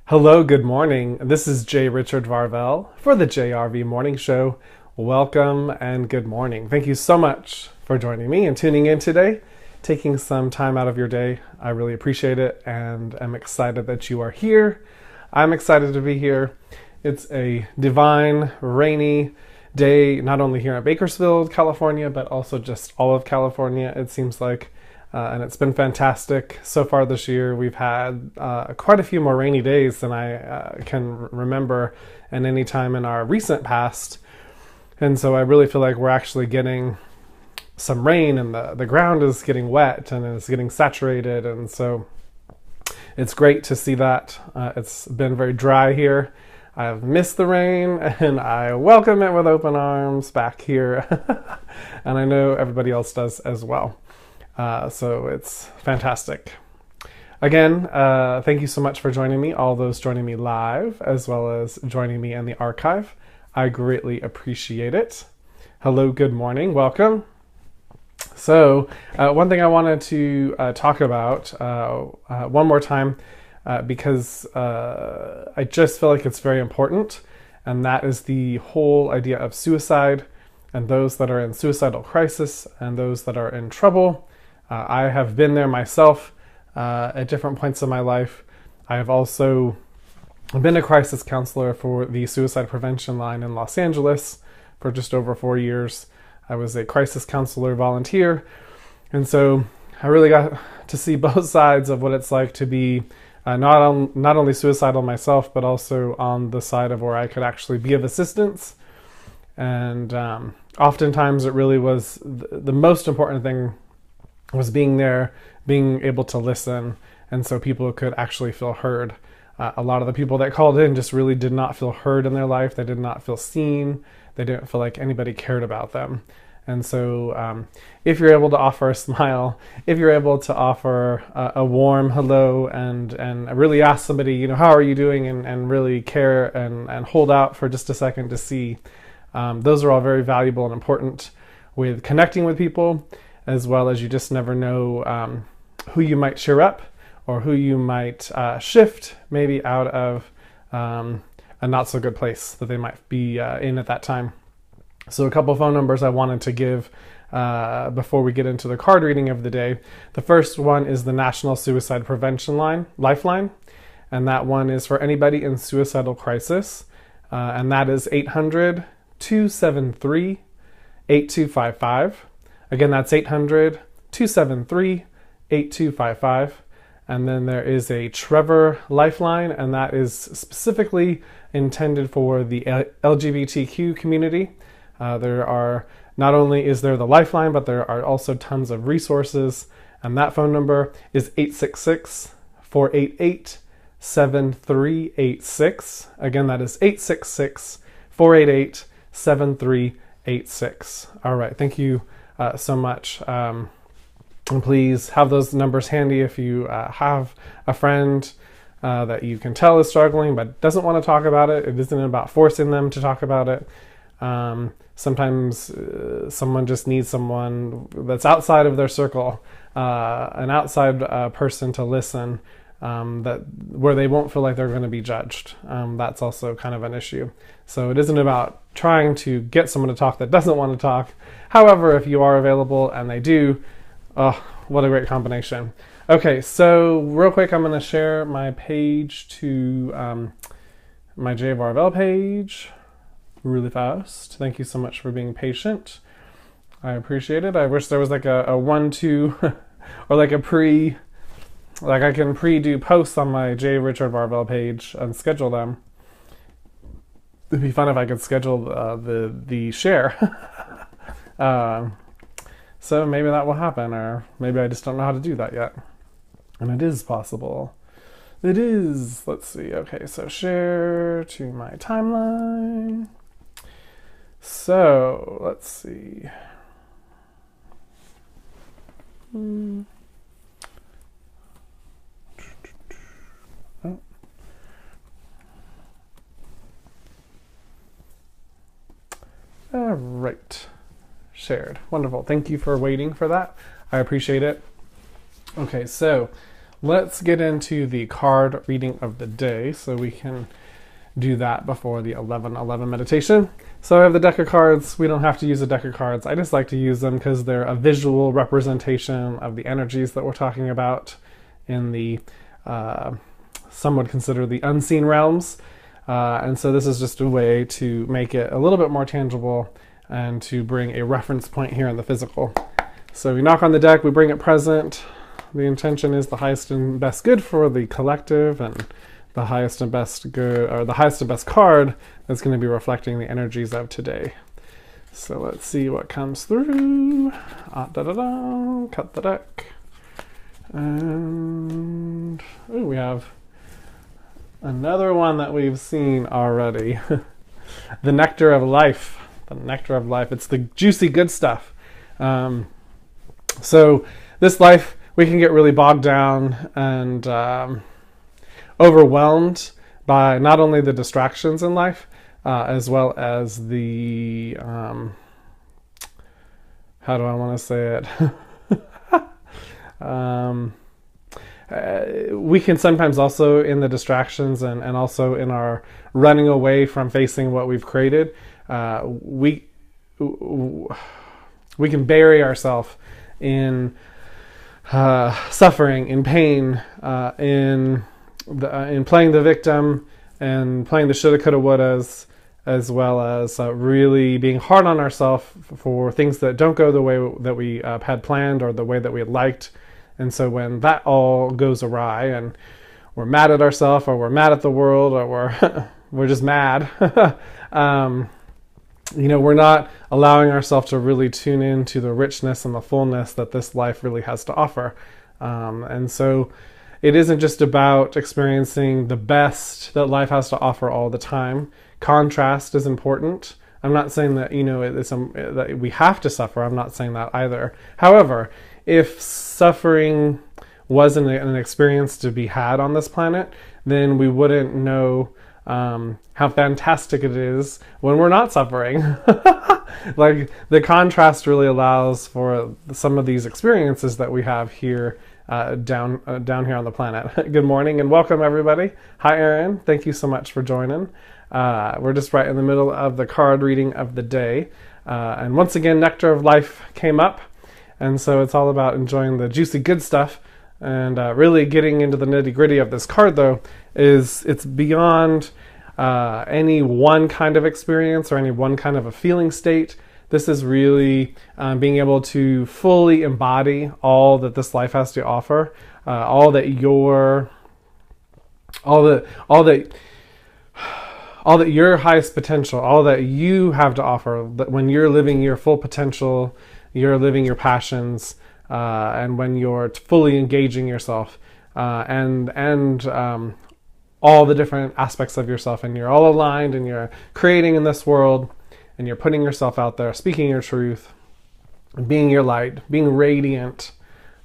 Hello, good morning. This is J. Richard Varvel for the JRV Morning Show. Welcome and good morning. Thank you so much for joining me and tuning in today, taking some time out of your day. I really appreciate it and I'm excited that you are here. I'm excited to be here. It's a divine, rainy day, not only here at Bakersfield, California, but also just all of California, it seems like. And it's been fantastic so far this year. We've had quite a few more rainy days than I can remember in any time in our recent past. And so I really feel like we're actually getting some rain and the ground is getting wet and it's getting saturated. And so it's great to see that. It's been very dry here. I've missed the rain and I welcome it with open arms back here. And I know everybody else does as well. So it's fantastic. Again, thank you so much for joining me, all those joining me live, as well as joining me in the archive. I greatly appreciate it. Hello, good morning, welcome. So, one thing I wanted to talk about one more time, because I just feel like it's very important, and that is the whole idea of suicide, and those that are in suicidal crisis, and those that are in trouble. I have been there myself at different points in my life. I have also been a crisis counselor for the suicide prevention line in Los Angeles for just over 4 years. I was a crisis counselor volunteer, and so I really got to see both sides of what it's like to be not only suicidal myself, but also on the side of where I could actually be of assistance. And oftentimes it really was the most important thing was being there, being able to listen, and so people could actually feel heard. A lot of the people that called in just really did not feel heard in their life. They did not feel seen. They didn't feel like anybody cared about them. And so if you're able to offer a smile, if you're able to offer a warm hello and really ask somebody, how are you doing, and really care and hold out for just a second to see, those are all very valuable and important with connecting with people, as well as you just never know who you might cheer up or who you might shift maybe out of a not so good place that they might be in at that time. So a couple phone numbers I wanted to give before we get into the card reading of the day. The first one is the National Suicide Prevention Lifeline, and that one is for anybody in suicidal crisis, and that is 800-273-8255. Again, that's 800-273-8255. And then there is a Trevor Lifeline, and that is specifically intended for the LGBTQ community. There are, not only is there the Lifeline, but there are also tons of resources. And that phone number is 866-488-7386. Again, that is 866-488-7386. All right, thank you so much. And please have those numbers handy if you have a friend that you can tell is struggling but doesn't want to talk about it. It isn't about forcing them to talk about it. Sometimes someone just needs someone that's outside of their circle, an outside person to listen, where they won't feel like they're going to be judged. That's also kind of an issue. So it isn't about trying to get someone to talk that doesn't want to talk. However, if you are available and they do, oh, what a great combination. Okay, so real quick, I'm going to share my page to my J. Varvel page really fast. Thank you so much for being patient. I appreciate it. I wish there was like a 1-2 or like a I can pre-do posts on my J. Richard Varvel page and schedule them. It'd be fun if I could schedule the share. So maybe that will happen, or maybe I just don't know how to do that yet. And it is possible. It is. Let's see. Okay, so share to my timeline. So let's see. Oh. All right. Shared. Wonderful. Thank you for waiting for that. I appreciate it. Okay, so let's get into the card reading of the day so we can do that before the 11:11 meditation. So I have the deck of cards. We don't have to use a deck of cards. I just like to use them because they're a visual representation of the energies that we're talking about in the, some would consider the unseen realms. And so this is just a way to make it a little bit more tangible and to bring a reference point here in the physical. So we knock on the deck, we bring it present. The intention is the highest and best good for the collective, and the highest and best good, or the highest and best card that's going to be reflecting the energies of today. So let's see what comes through. Cut the deck. And we have another one that we've seen already. The Nectar of Life. The Nectar of Life. It's the juicy good stuff. So this life, we can get really bogged down and overwhelmed by not only the distractions in life, as well as the, how do I want to say it? We can sometimes also, in the distractions and also in our running away from facing what we've created, we can bury ourselves in suffering, in pain, in playing the victim and playing the shoulda, coulda, wouldas, as well as really being hard on ourselves for things that don't go the way that we had planned or the way that we had liked. And so when that all goes awry and we're mad at ourselves, or we're mad at the world, or we're just mad, we're not allowing ourselves to really tune into the richness and the fullness that this life really has to offer. And so it isn't just about experiencing the best that life has to offer all the time. Contrast is important. I'm not saying that, that we have to suffer. I'm not saying that either. However, if suffering wasn't an experience to be had on this planet, then we wouldn't know how fantastic it is when we're not suffering. Like, the contrast really allows for some of these experiences that we have here down here on the planet. Good morning and welcome, everybody. Hi, Erin. Thank you so much for joining. We're just right in the middle of the card reading of the day. And once again, Nectar of Life came up. And so it's all about enjoying the juicy good stuff. And really getting into the nitty-gritty of this card, though, is it's beyond any one kind of experience or any one kind of a feeling state. This is really being able to fully embody all that this life has to offer, all that your highest potential, all that you have to offer. That when you're living your full potential, you're living your passions, and when you're fully engaging yourself, and all the different aspects of yourself, and you're all aligned, and you're creating in this world. And you're putting yourself out there, speaking your truth, being your light, being radiant.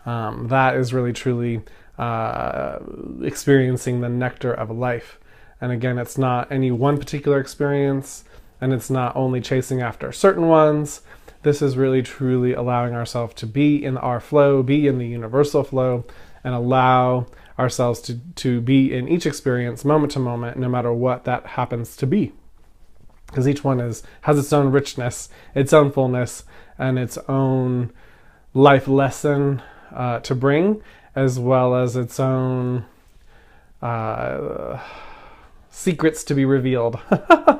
That is really, truly experiencing the nectar of life. And again, it's not any one particular experience, and it's not only chasing after certain ones. This is really, truly allowing ourselves to be in our flow, be in the universal flow, and allow ourselves to be in each experience, moment to moment, no matter what that happens to be. Because each one has its own richness, its own fullness, and its own life lesson to bring, as well as its own secrets to be revealed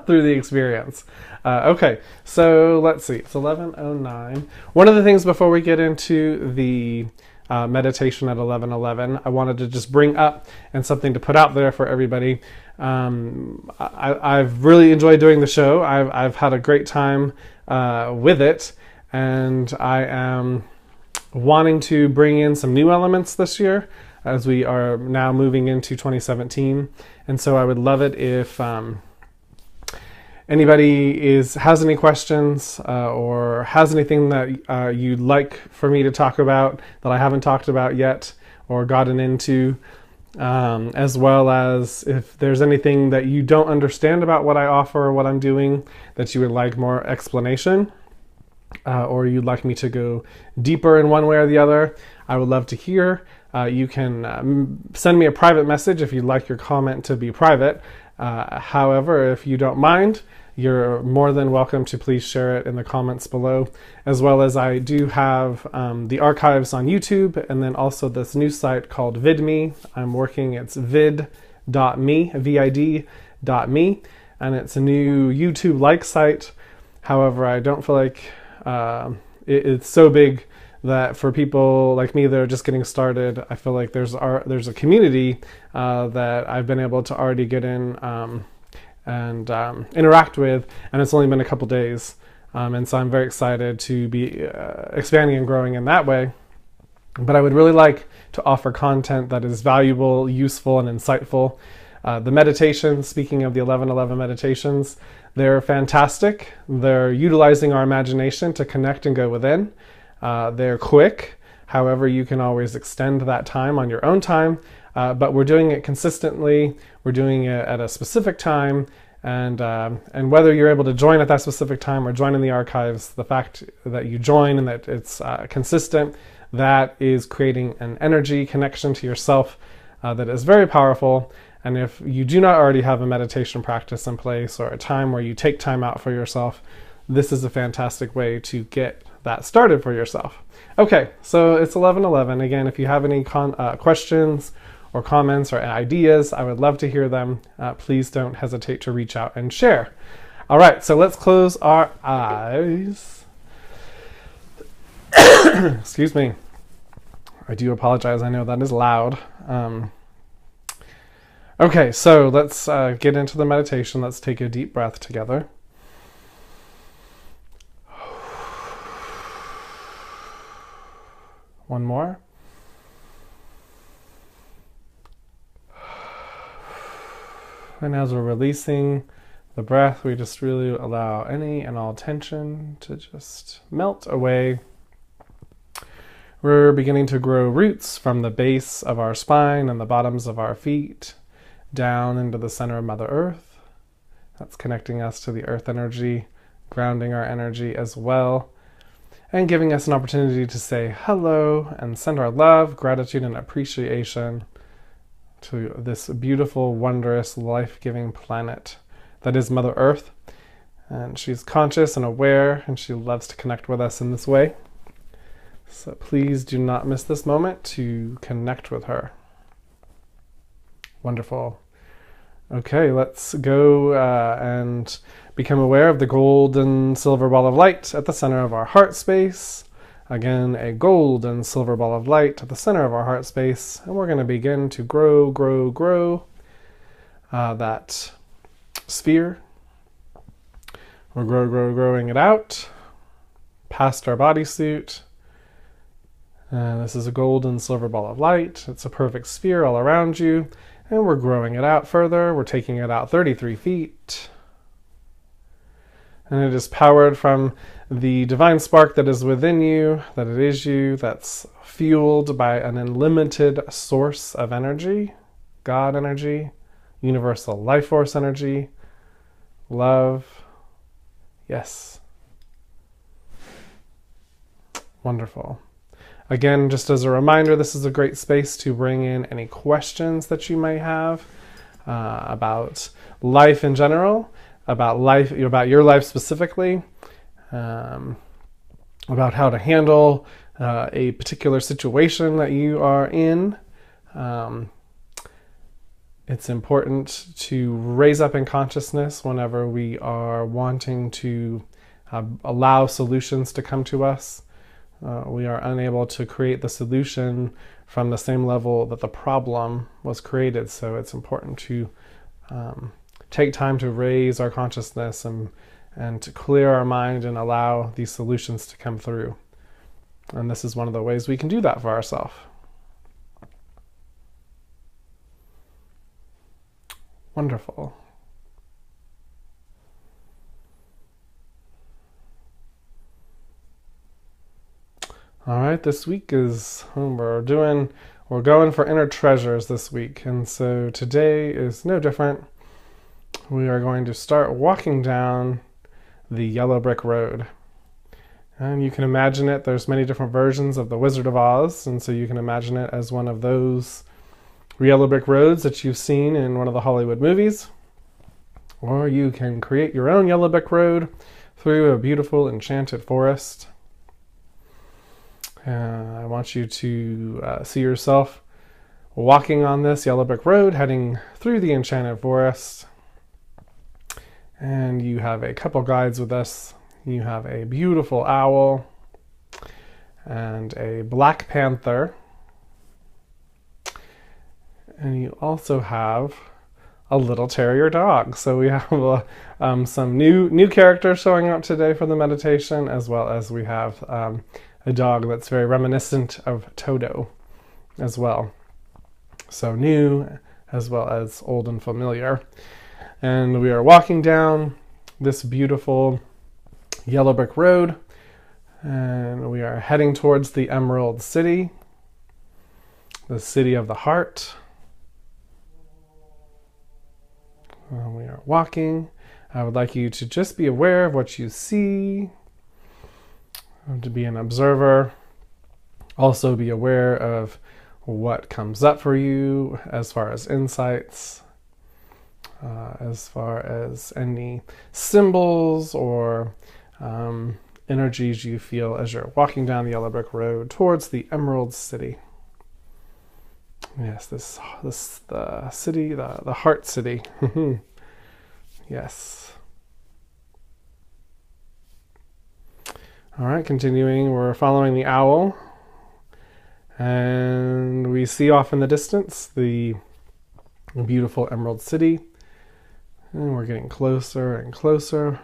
through the experience. Okay, so let's see. It's 11:09. One of the things before we get into the meditation at 11:11, I wanted to just bring up, and something to put out there for everybody. I've really enjoyed doing the show. I've had a great time with it, and I am wanting to bring in some new elements this year as we are now moving into 2017. And so I would love it if anybody has any questions or has anything that you'd like for me to talk about that I haven't talked about yet or gotten into. As well as if there's anything that you don't understand about what I offer or what I'm doing that you would like more explanation, or you'd like me to go deeper in one way or the other, I would love to hear. You can send me a private message if you'd like your comment to be private. However, if you don't mind, you're more than welcome to please share it in the comments below, as well as I do have the archives on YouTube, and then also this new site called VidMe. It's vid.me, vid.me, and it's a new YouTube-like site. However, I don't feel like it's so big that for people like me that are just getting started, I feel like there's a community that I've been able to already get in and interact with, and it's only been a couple days, and so I'm very excited to be expanding and growing in that way. But I would really like to offer content that is valuable, useful, and insightful. The meditations, speaking of the 11:11 meditations, they're fantastic. They're utilizing our imagination to connect and go within. They're quick. However, you can always extend that time on your own time, but we're doing it consistently. We're doing it at a specific time, and whether you're able to join at that specific time or join in the archives, the fact that you join and that it's consistent, that is creating an energy connection to yourself that is very powerful. And if you do not already have a meditation practice in place or a time where you take time out for yourself, this is a fantastic way to get that started for yourself. Okay, so it's 11:11. Again, if you have any questions or comments or ideas, I would love to hear them. Please don't hesitate to reach out and share. All right, so let's close our eyes. Excuse me. I do apologize. I know that is loud. Okay, so let's get into the meditation. Let's take a deep breath together. One more. And as we're releasing the breath, we just really allow any and all tension to just melt away. We're beginning to grow roots from the base of our spine and the bottoms of our feet down into the center of Mother Earth. That's connecting us to the earth energy, grounding our energy as well, and giving us an opportunity to say hello and send our love, gratitude, and appreciation to this beautiful, wondrous, life-giving planet that is Mother Earth. And she's conscious and aware, and she loves to connect with us in this way. So please do not miss this moment to connect with her. Wonderful. Okay, let's go and become aware of the gold and silver ball of light at the center of our heart space. Again, a gold and silver ball of light at the center of our heart space. And we're going to begin to grow that sphere. We're growing it out past our bodysuit. This is a gold and silver ball of light. It's a perfect sphere all around you. And we're growing it out further. We're taking it out 33 feet. And it is powered from the divine spark that is within you, that it is you, that's fueled by an unlimited source of energy, God energy, universal life force energy, love. Yes. Wonderful. Again, just as a reminder, this is a great space to bring in any questions that you may have about life in general, about your life specifically, about how to handle a particular situation that you are in. It's important to raise up in consciousness whenever we are wanting to allow solutions to come to us. We are unable to create the solution from the same level that the problem was created. So it's important to take time to raise our consciousness and to clear our mind and allow these solutions to come through. And this is one of the ways we can do that for ourselves. Wonderful. All right, this week is, we're going for inner treasures this week. And so today is no different. We are going to start walking down the yellow brick road. And you can imagine it, there's many different versions of the Wizard of Oz, and so you can imagine it as one of those yellow brick roads that you've seen in one of the Hollywood movies. Or you can create your own yellow brick road through a beautiful enchanted forest. I want you to see yourself walking on this yellow brick road, heading through the enchanted forest. And you have a couple guides with us. You have a beautiful owl and a black panther. And you also have a little terrier dog. So we have some new characters showing up today for the meditation, as well as we have a dog that's very reminiscent of Toto as well. So new as well as old and familiar. And we are walking down this beautiful yellow brick road, and we are heading towards the Emerald City, the city of the heart. We are walking. I would like you to just be aware of what you see, to be an observer. Also be aware of what comes up for you as far as insights, as far as any symbols or energies you feel as you're walking down the yellow brick road towards the Emerald City. Yes, this the city, the heart city. Yes. All right, continuing, we're following the owl, and we see off in the distance the beautiful Emerald City, and we're getting closer and closer.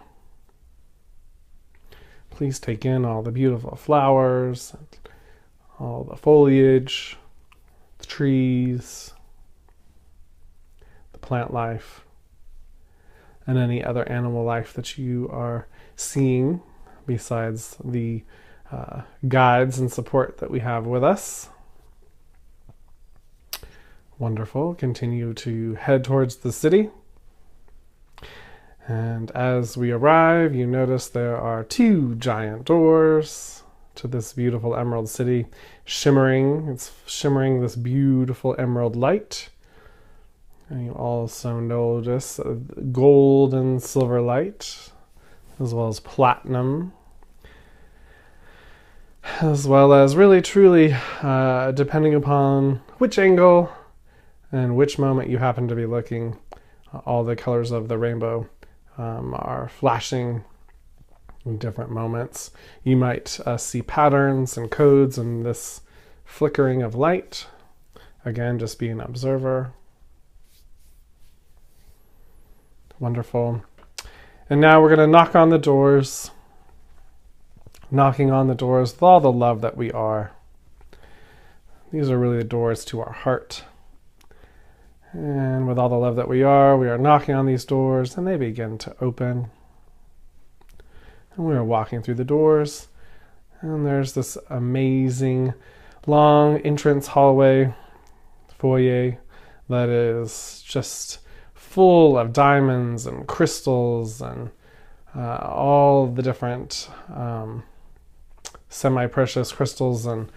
Please take in all the beautiful flowers, all the foliage, the trees, the plant life, and any other animal life that you are seeing besides the guides and support that we have with us. Wonderful. Continue to head towards the city. And as we arrive, you notice there are two giant doors to this beautiful Emerald City, shimmering. It's shimmering this beautiful emerald light. And you also notice gold and silver light, as well as platinum, as well as really truly, depending upon which angle and which moment you happen to be looking, all the colors of the rainbow are flashing in different moments. You might see patterns and codes in this flickering of light. Again, just be an observer. Wonderful. And now we're going to knock on the doors, knocking on the doors with all the love that we are. These are really the doors to our heart. And with all the love that we are knocking on these doors, and they begin to open. And we are walking through the doors, and there's this amazing long entrance hallway, foyer, that is just full of diamonds and crystals and all the different semi-precious crystals, and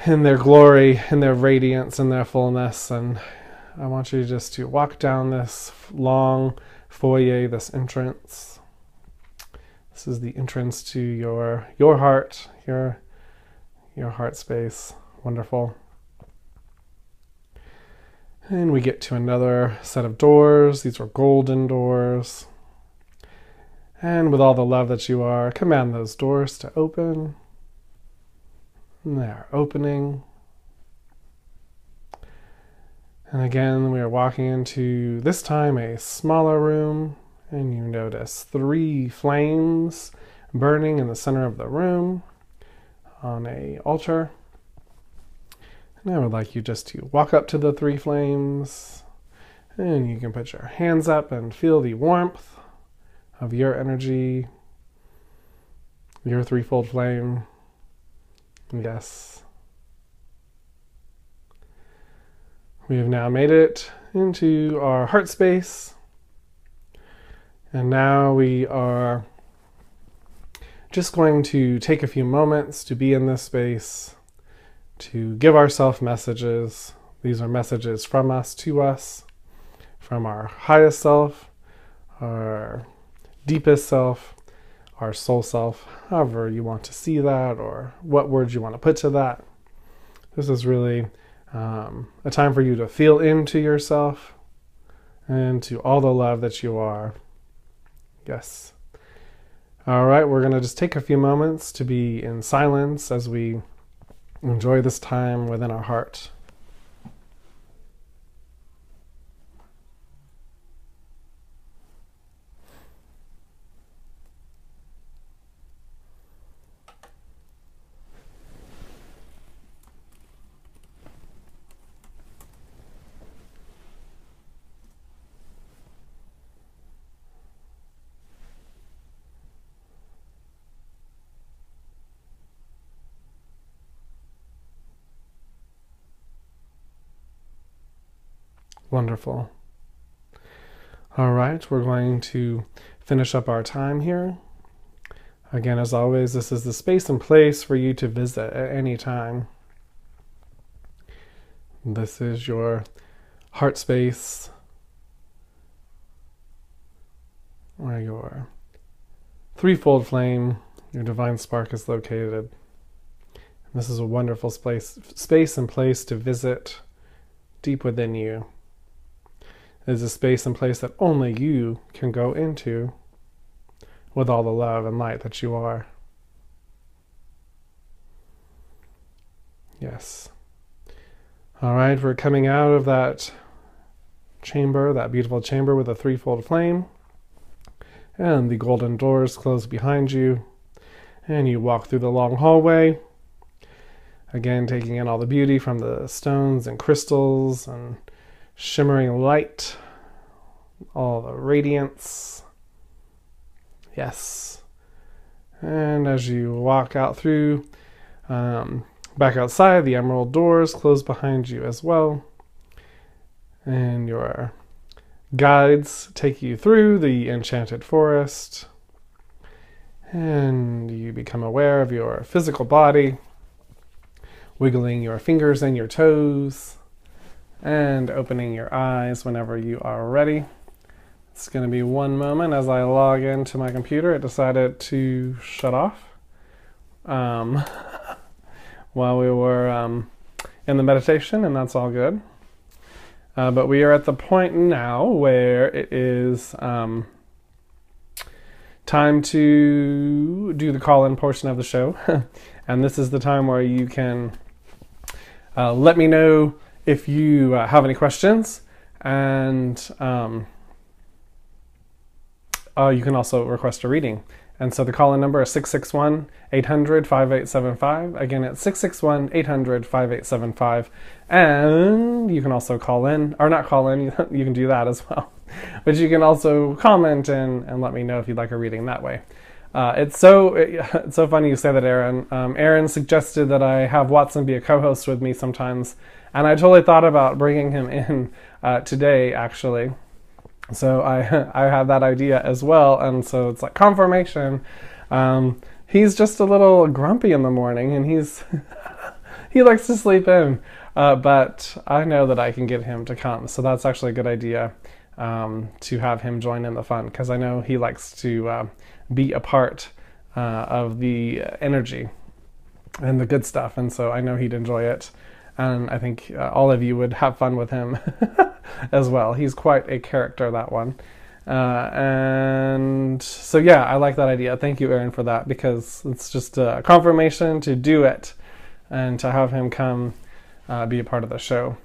in their glory, in their radiance, in their fullness. And I want you just to walk down this long foyer, this entrance. This is the entrance to your heart, your heart space. Wonderful. And we get to another set of doors. These are golden doors. And with all the love that you are, command those doors to open. And they are opening. And again, we are walking into, this time, a smaller room, and you notice 3 flames burning in the center of the room on an altar. And I would like you just to walk up to the 3 flames, and you can put your hands up and feel the warmth of your energy, your threefold flame. Yes. We have now made it into our heart space, and now we are just going to take a few moments to be in this space, to give ourselves messages. These are messages from us to us, from our highest self, our deepest self, our soul self, however you want to see that, or what words you want to put to that. This is really a time for you to feel into yourself and to all the love that you are. Yes. All right, we're going to just take a few moments to be in silence as we enjoy this time within our heart. Wonderful. All right, we're going to finish up our time here. Again, as always, this is the space and place for you to visit at any time. This is your heart space, where your threefold flame, your divine spark, is located. This is a wonderful space and place to visit deep within you. It is a space and place that only you can go into with all the love and light that you are. Yes. All right, we're coming out of that chamber, that beautiful chamber with a threefold flame, and the golden doors close behind you, and you walk through the long hallway, again taking in all the beauty from the stones and crystals and shimmering light, all the radiance. Yes. And as you walk out through, back outside, the emerald doors close behind you as well. And your guides take you through the enchanted forest. And you become aware of your physical body, wiggling your fingers and your toes, and opening your eyes whenever you are ready. It's going to be one moment as I log into my computer. It decided to shut off while we were in the meditation, and that's all good. But we are at the point now where it is time to do the call-in portion of the show. And this is the time where you can let me know if you have any questions, and you can also request a reading. And so the call-in number is 661-800-5875. Again, it's 661-800-5875. And you can also call in, or not call in, you can do that as well. But you can also comment and let me know if you'd like a reading that way. It's so funny you say that, Aaron. Aaron suggested that I have Watson be a co-host with me sometimes, and I totally thought about bringing him in today, actually. So I had that idea as well, and so it's like confirmation. He's just a little grumpy in the morning, and he likes to sleep in, but I know that I can get him to come, so that's actually a good idea, to have him join in the fun, because I know he likes to be a part of the energy and the good stuff, and so I know he'd enjoy it, and I think all of you would have fun with him as well. He's quite a character, that one. And so yeah, I like that idea. Thank you, Aaron, for that, because it's just a confirmation to do it and to have him come be a part of the show.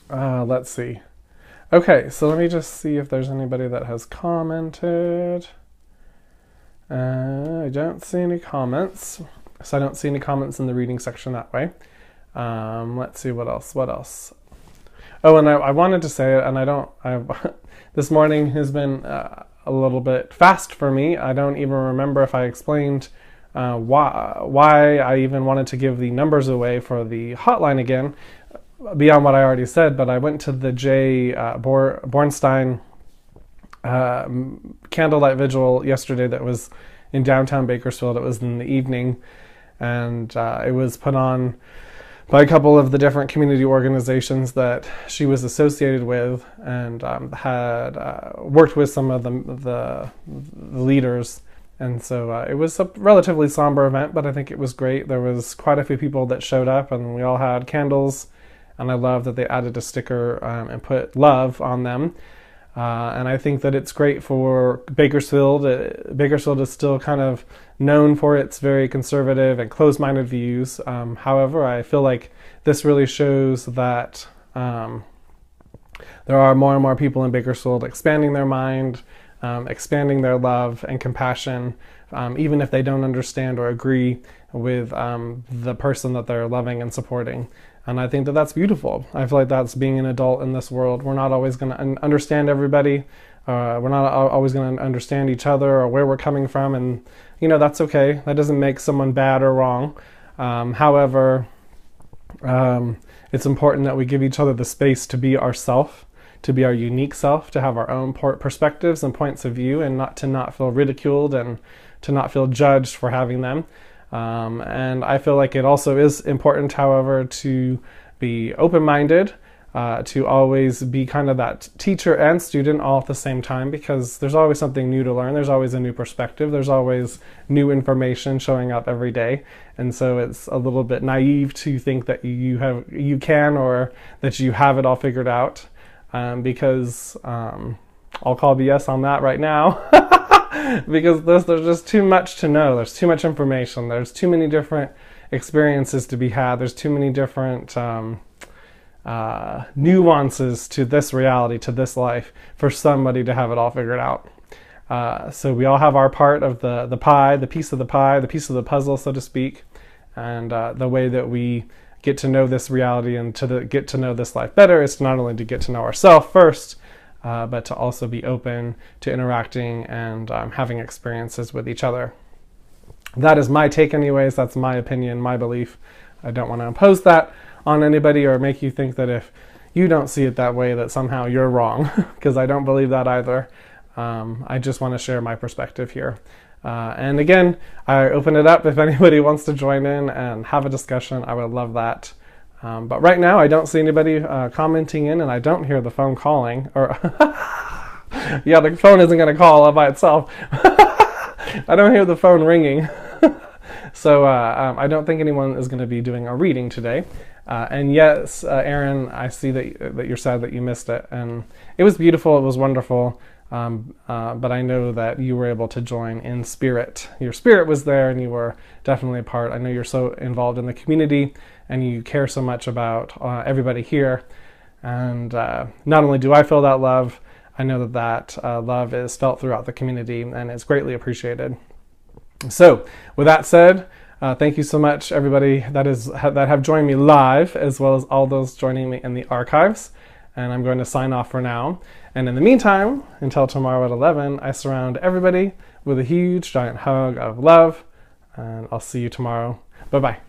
Let's see. Okay, so let me just see if there's anybody that has commented. I don't see any comments, so I don't see any comments in the reading section that way. Let's see, what else? Oh, and I wanted to say it, and this morning has been a little bit fast for me. I don't even remember if I explained why I even wanted to give the numbers away for the hotline again, beyond what I already said, but I went to the Bornstein candlelight vigil yesterday that was in downtown Bakersfield. It was in the evening, and it was put on by a couple of the different community organizations that she was associated with, and had worked with some of the leaders. And so it was a relatively somber event, but I think it was great. There was quite a few people that showed up, and we all had candles, and I love that they added a sticker and put love on them. And I think that it's great for Bakersfield. Bakersfield is still kind of known for its very conservative and closed-minded views. However, I feel like this really shows that there are more and more people in Bakersfield expanding their mind, expanding their love and compassion, even if they don't understand or agree with the person that they're loving and supporting. And I think that that's beautiful. I feel like that's being an adult in this world. We're not always going to understand everybody. We're not always going to understand each other or where we're coming from. And, that's okay. That doesn't make someone bad or wrong. However, it's important that we give each other the space to be ourself, to be our unique self, to have our own perspectives and points of view, and not feel ridiculed and to not feel judged for having them. And I feel like it also is important, however, to be open-minded, to always be kind of that teacher and student all at the same time, because there's always something new to learn. There's always a new perspective. There's always new information showing up every day. And so it's a little bit naive to think that you can or that you have it all figured out, because I'll call BS on that right now. Because there's just too much to know. There's too much information. There's too many different experiences to be had. There's too many different nuances to this reality, to this life, for somebody to have it all figured out. So we all have our part of the pie, the piece of the pie, the piece of the puzzle, so to speak. And the way that we get to know this reality and get to know this life better is not only to get to know ourselves first, but to also be open to interacting and having experiences with each other. That is my take anyways. That's my opinion, my belief. I don't want to impose that on anybody or make you think that if you don't see it that way that somehow you're wrong, because I don't believe that either. I just want to share my perspective here. And again, I open it up if anybody wants to join in and have a discussion. I would love that. But right now, I don't see anybody commenting in, and I don't hear the phone calling. Or yeah, the phone isn't going to call all by itself. I don't hear the phone ringing. So I don't think anyone is going to be doing a reading today. And yes, Aaron, I see that you're sad that you missed it. And it was beautiful. It was wonderful. But I know that you were able to join in spirit. Your spirit was there, and you were definitely a part. I know you're so involved in the community, and you care so much about everybody here. And not only do I feel that love, I know that love is felt throughout the community, and it's greatly appreciated. So, with that said, thank you so much, everybody that have joined me live, as well as all those joining me in the archives. And I'm going to sign off for now. And in the meantime, until tomorrow at 11, I surround everybody with a huge, giant hug of love. And I'll see you tomorrow. Bye-bye.